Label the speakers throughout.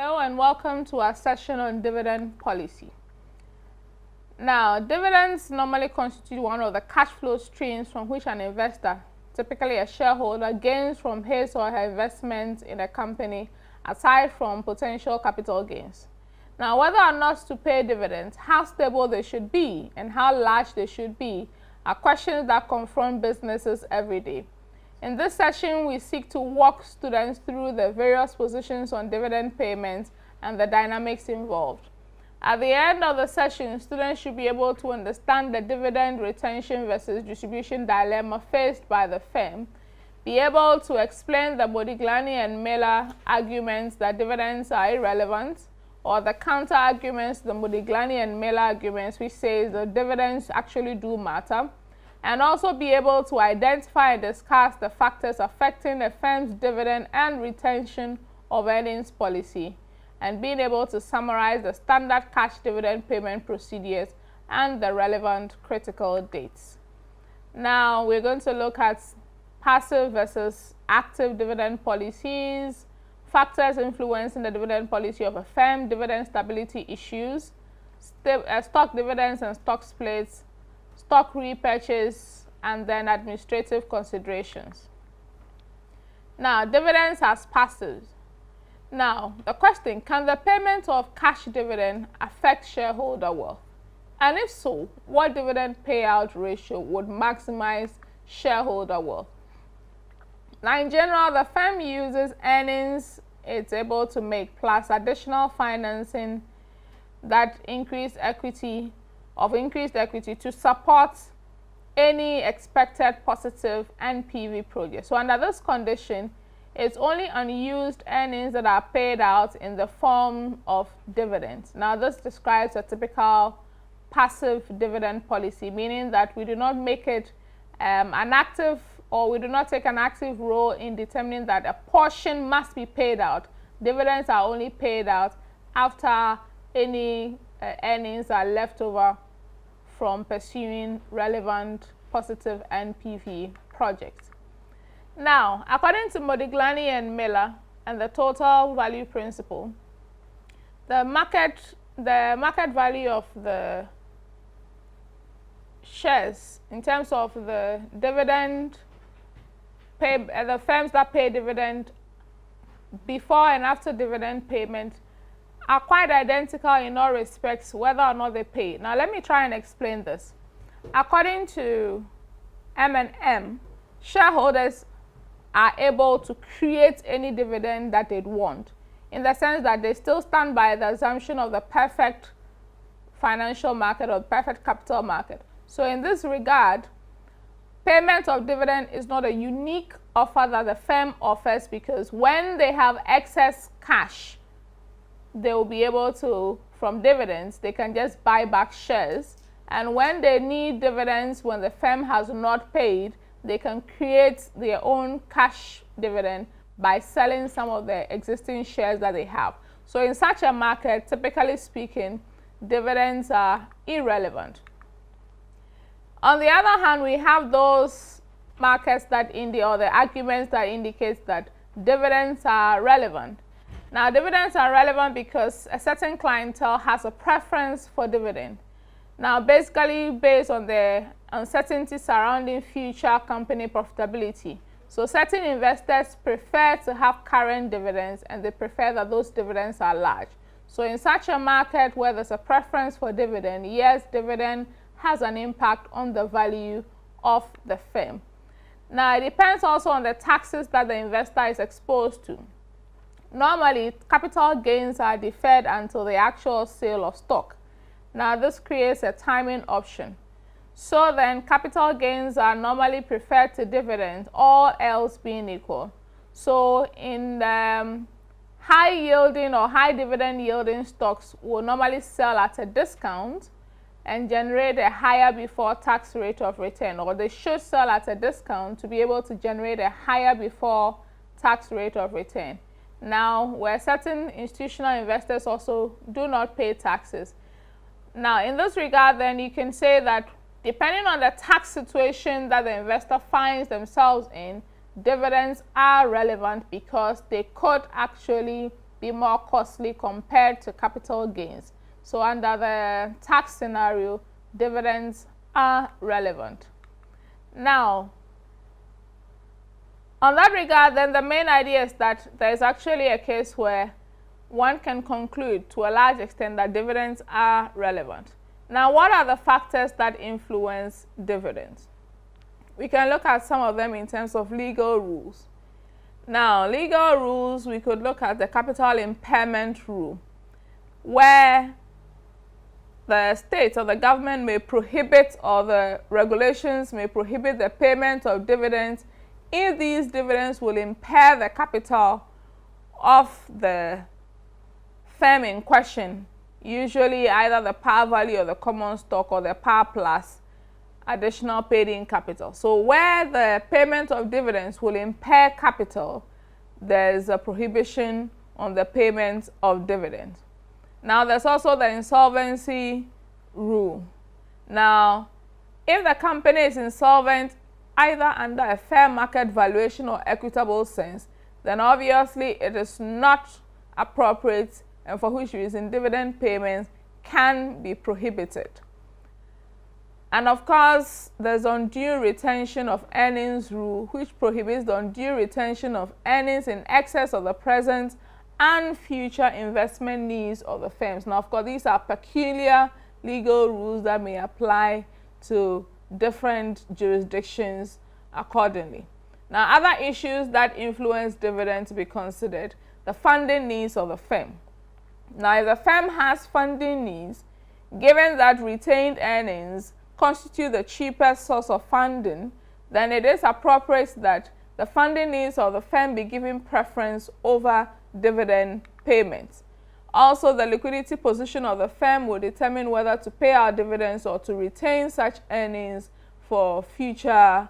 Speaker 1: Hello and welcome to our session on dividend policy. Now, dividends normally constitute one of the cash flow streams from which an investor, typically a shareholder, gains from his or her investment in a company aside from potential capital gains. Now, whether or not to pay dividends, how stable they should be, and how large they should be are questions that confront businesses every day. In this session, we seek to walk students through the various positions on dividend payments and the dynamics involved. At the end of the session, students should be able to understand the dividend retention versus distribution dilemma faced by the firm, be able to explain the Modigliani and Miller arguments that dividends are irrelevant, or the counter arguments to the Modigliani and Miller arguments which says the dividends actually do matter, and also be able to identify and discuss the factors affecting the firm's dividend and retention of earnings policy, and being able to summarize the standard cash dividend payment procedures and the relevant critical dates. Now, we're going to look at passive versus active dividend policies, factors influencing the dividend policy of a firm, dividend stability issues, stock dividends and stock splits, stock repurchase, and then administrative considerations. Now, dividends as passives. Now, the question, can the payment of cash dividend affect shareholder wealth? And if so, what dividend payout ratio would maximize shareholder wealth? Now, in general, the firm uses earnings it's able to make plus additional financing that increased equity to support any expected positive NPV project. So under this condition, it's only unused earnings that are paid out in the form of dividends. Now, this describes a typical passive dividend policy, meaning that we do not make it we do not take an active role in determining that a portion must be paid out. Dividends are only paid out after any earnings are left over from pursuing relevant positive NPV projects. Now, according to Modigliani and Miller and the total value principle, the market value of the shares in terms of the dividend the firms that pay dividend before and after dividend payment are quite identical in all respects, whether or not they pay. Now, let me try and explain this. According to M&M, shareholders are able to create any dividend that they'd want, in the sense that they still stand by the assumption of the perfect financial market or perfect capital market. So in this regard, payment of dividend is not a unique offer that the firm offers, because when they have excess cash, they will be able to, from dividends, they can just buy back shares. And when they need dividends, when the firm has not paid, they can create their own cash dividend by selling some of the existing shares that they have. So in such a market, typically speaking, dividends are irrelevant. On the other hand, we have those markets that or the arguments that indicate that dividends are relevant. Now, dividends are relevant because a certain clientele has a preference for dividend. Now, basically based on the uncertainty surrounding future company profitability. So certain investors prefer to have current dividends, and they prefer that those dividends are large. So in such a market where there's a preference for dividend, yes, dividend has an impact on the value of the firm. Now, it depends also on the taxes that the investor is exposed to. Normally, capital gains are deferred until the actual sale of stock. Now, this creates a timing option. So then, capital gains are normally preferred to dividends, all else being equal. So in high yielding or high dividend yielding stocks will normally sell at a discount and generate a higher before tax rate of return, or they should sell at a discount to be able to generate a higher before tax rate of return. Now, where certain institutional investors also do not pay taxes. Now, in this regard, then you can say that depending on the tax situation that the investor finds themselves in, dividends are relevant because they could actually be more costly compared to capital gains. So under the tax scenario, dividends are relevant. Now, on that regard, then the main idea is that there is actually a case where one can conclude to a large extent that dividends are relevant. Now, what are the factors that influence dividends? We can look at some of them in terms of legal rules. Now, legal rules, we could look at the capital impairment rule, where the state or the government may prohibit, or the regulations may prohibit, the payment of dividends if these dividends will impair the capital of the firm in question, usually either the par value of the common stock or the par plus additional paid-in capital. So where the payment of dividends will impair capital, there's a prohibition on the payment of dividends. Now, there's also the insolvency rule. Now, if the company is insolvent either under a fair market valuation or equitable sense, then obviously it is not appropriate, and for which reason dividend payments can be prohibited. And of course, there's undue retention of earnings rule, which prohibits the undue retention of earnings in excess of the present and future investment needs of the firms. Now, of course, these are peculiar legal rules that may apply to different jurisdictions accordingly. Now, other issues that influence dividends to be considered: the funding needs of the firm. Now, if the firm has funding needs, given that retained earnings constitute the cheapest source of funding, then it is appropriate that the funding needs of the firm be given preference over dividend payments. Also, the liquidity position of the firm will determine whether to pay out dividends or to retain such earnings for future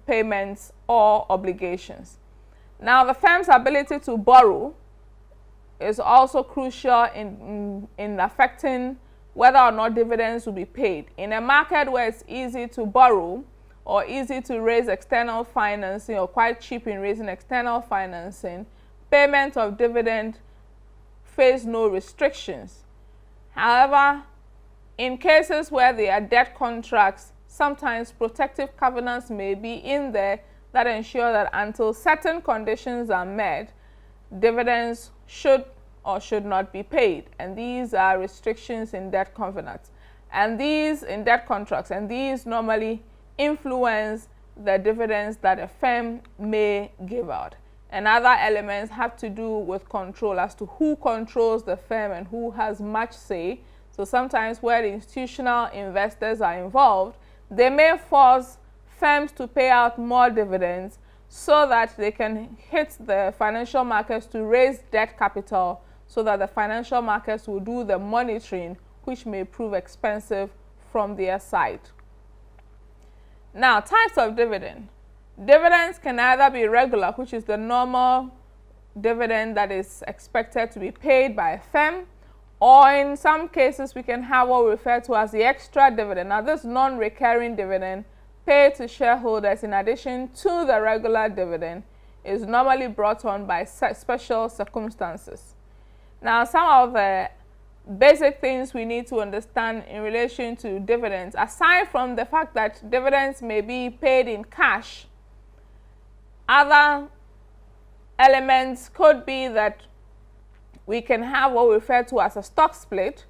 Speaker 1: payments or obligations. Now, the firm's ability to borrow is also crucial in affecting whether or not dividends will be paid. In a market where it's easy to borrow or easy to raise external financing, or quite cheap in raising external financing, payment of dividend face no restrictions. However, in cases where there are debt contracts, sometimes protective covenants may be in there that ensure that until certain conditions are met, dividends should or should not be paid. And these are restrictions in debt covenants, and these in debt contracts, and these normally influence the dividends that a firm may give out. And other elements have to do with control, as to who controls the firm and who has much say. So sometimes where the institutional investors are involved, they may force firms to pay out more dividends so that they can hit the financial markets to raise debt capital, so that the financial markets will do the monitoring, which may prove expensive from their side. Now, types of dividend. Dividends can either be regular, which is the normal dividend that is expected to be paid by a firm, or in some cases we can have what we refer to as the extra dividend. Now, this non-recurring dividend paid to shareholders in addition to the regular dividend is normally brought on by special circumstances. Now, some of the basic things we need to understand in relation to dividends, aside from the fact that dividends may be paid in cash, other elements could be that we can have what we refer to as a stock split,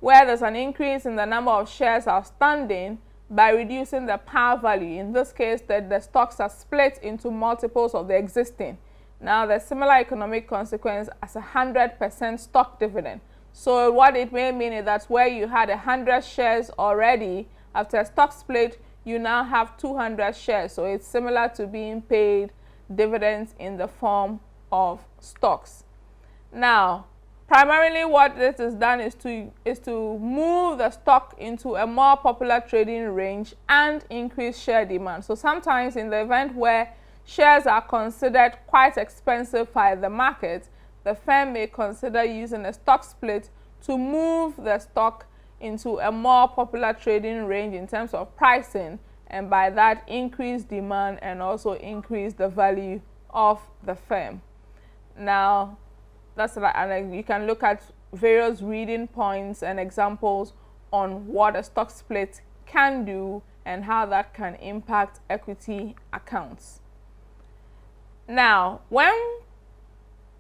Speaker 1: where there's an increase in the number of shares outstanding by reducing the par value. In this case, the stocks are split into multiples of the existing. Now, the similar economic consequence as 100% stock dividend. So what it may mean is that where you had 100 shares already, after a stock split, you now have 200 shares. So it's similar to being paid dividends in the form of stocks. Now, primarily what this is done is to move the stock into a more popular trading range and increase share demand. So sometimes in the event where shares are considered quite expensive by the market, the firm may consider using a stock split to move the stock into a more popular trading range in terms of pricing, and by that increase demand and also increase the value of the firm. Now, That's right, and you can look at various reading points and examples on what a stock split can do and how that can impact equity accounts. Now, when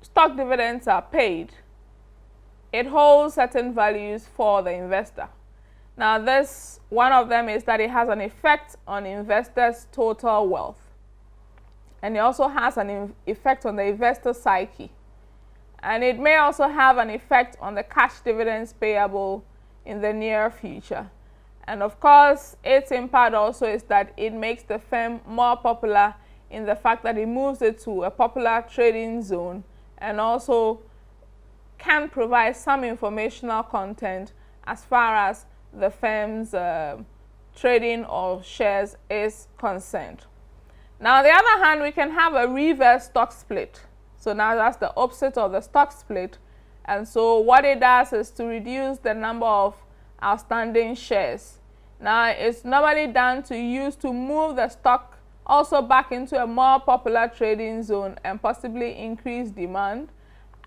Speaker 1: stock dividends are paid, it holds certain values for the investor. Now, one of them is that it has an effect on investors' total wealth. And it also has an effect on the investor psyche. And it may also have an effect on the cash dividends payable in the near future. And of course, its impact also is that it makes the firm more popular in the fact that it moves it to a popular trading zone and also can provide some informational content as far as the firm's trading of shares is concerned. Now, on the other hand, we can have a reverse stock split. So now that's the opposite of the stock split. And so what it does is to reduce the number of outstanding shares. Now, it's normally done to move the stock also back into a more popular trading zone and possibly increase demand.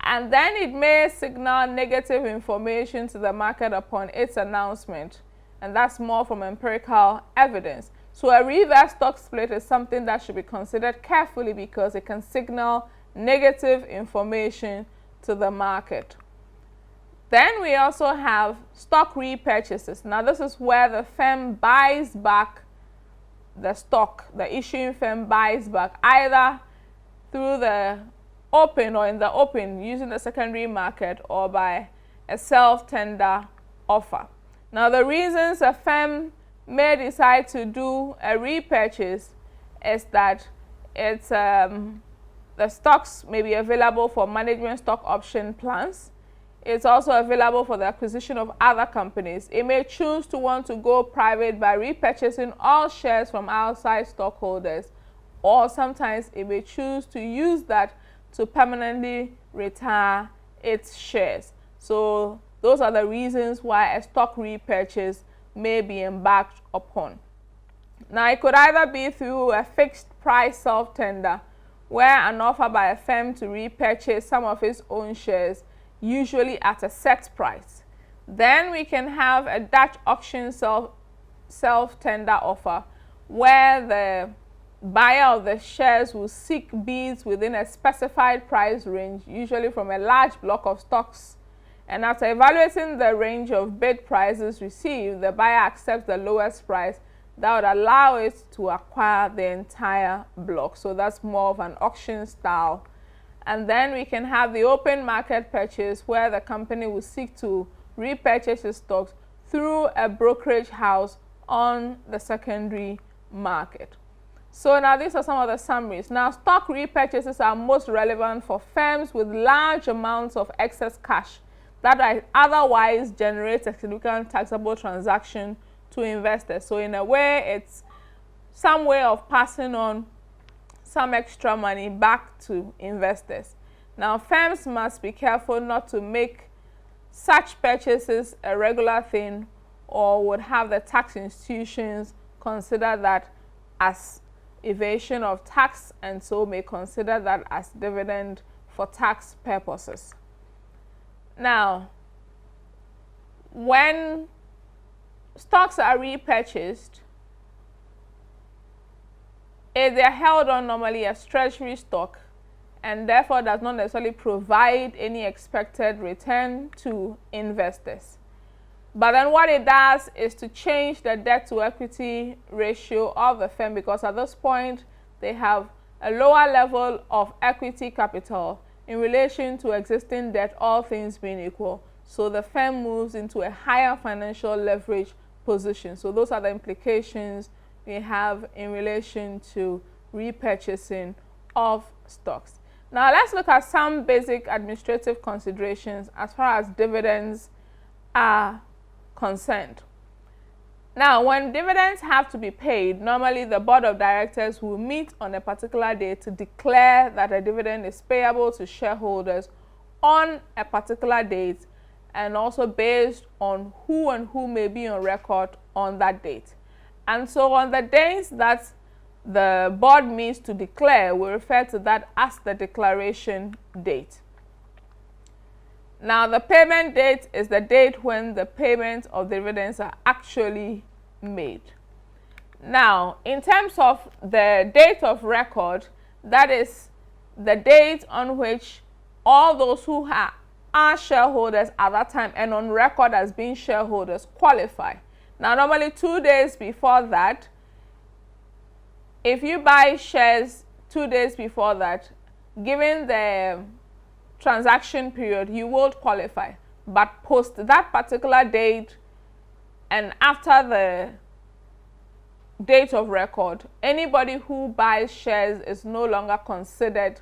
Speaker 1: And then it may signal negative information to the market upon its announcement. And that's more from empirical evidence. So a reverse stock split is something that should be considered carefully because it can signal negative information to the market. Then we also have stock repurchases. Now, this is where the firm buys back the stock, the issuing firm buys back either through the open or in the open using the secondary market or by a self-tender offer. Now, the reasons a firm may decide to do a repurchase is that it's the stocks may be available for management stock option plans. It's also available for the acquisition of other companies. It may choose to want to go private by repurchasing all shares from outside stockholders, or sometimes it may choose to use that to permanently retire its shares. So those are the reasons why a stock repurchase may be embarked upon. Now, it could either be through a fixed price self-tender, where an offer by a firm to repurchase some of its own shares, usually at a set price. Then we can have a Dutch auction self-tender offer, where the buyer of the shares will seek bids within a specified price range, usually from a large block of stocks. And after evaluating the range of bid prices received, the buyer accepts the lowest price that would allow it to acquire the entire block. So that's more of an auction style. And then we can have the open market purchase, where the company will seek to repurchase its stocks through a brokerage house on the secondary market. So now these are some of the summaries. Now, stock repurchases are most relevant for firms with large amounts of excess cash that otherwise generates a significant taxable transaction to investors. So in a way, it's some way of passing on some extra money back to investors. Now, firms must be careful not to make such purchases a regular thing, or would have the tax institutions consider that as evasion of tax, and so may consider that as dividend for tax purposes. Now, when stocks are repurchased, they are held on normally as treasury stock, and therefore does not necessarily provide any expected return to investors. But then what it does is to change the debt to equity ratio of the firm, because at this point they have a lower level of equity capital in relation to existing debt, all things being equal. So the firm moves into a higher financial leverage position. So those are the implications we have in relation to repurchasing of stocks. Now, let's look at some basic administrative considerations as far as dividends are concerned. Now, when dividends have to be paid, normally the board of directors will meet on a particular day to declare that a dividend is payable to shareholders on a particular date, and also based on who and who may be on record on that date. And so on the days that the board meets to declare, we refer to that as the declaration date. Now, the payment date is the date when the payment of dividends are actually made. Now, in terms of the date of record, that is the date on which all those who are shareholders at that time and on record as being shareholders qualify. Now, normally 2 days before that, if you buy shares 2 days before that, given the transaction period, you won't qualify. But post that particular date and after the date of record, anybody who buys shares is no longer considered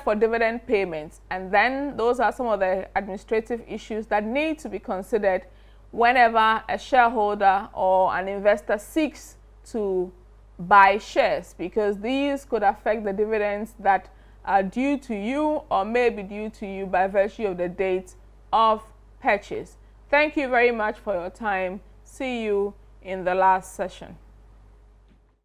Speaker 1: for dividend payments. And then those are some of the administrative issues that need to be considered whenever a shareholder or an investor seeks to buy shares, because these could affect the dividends that are due to you or may be due to you by virtue of the date of purchase. Thank you very much for your time. See you in the last session.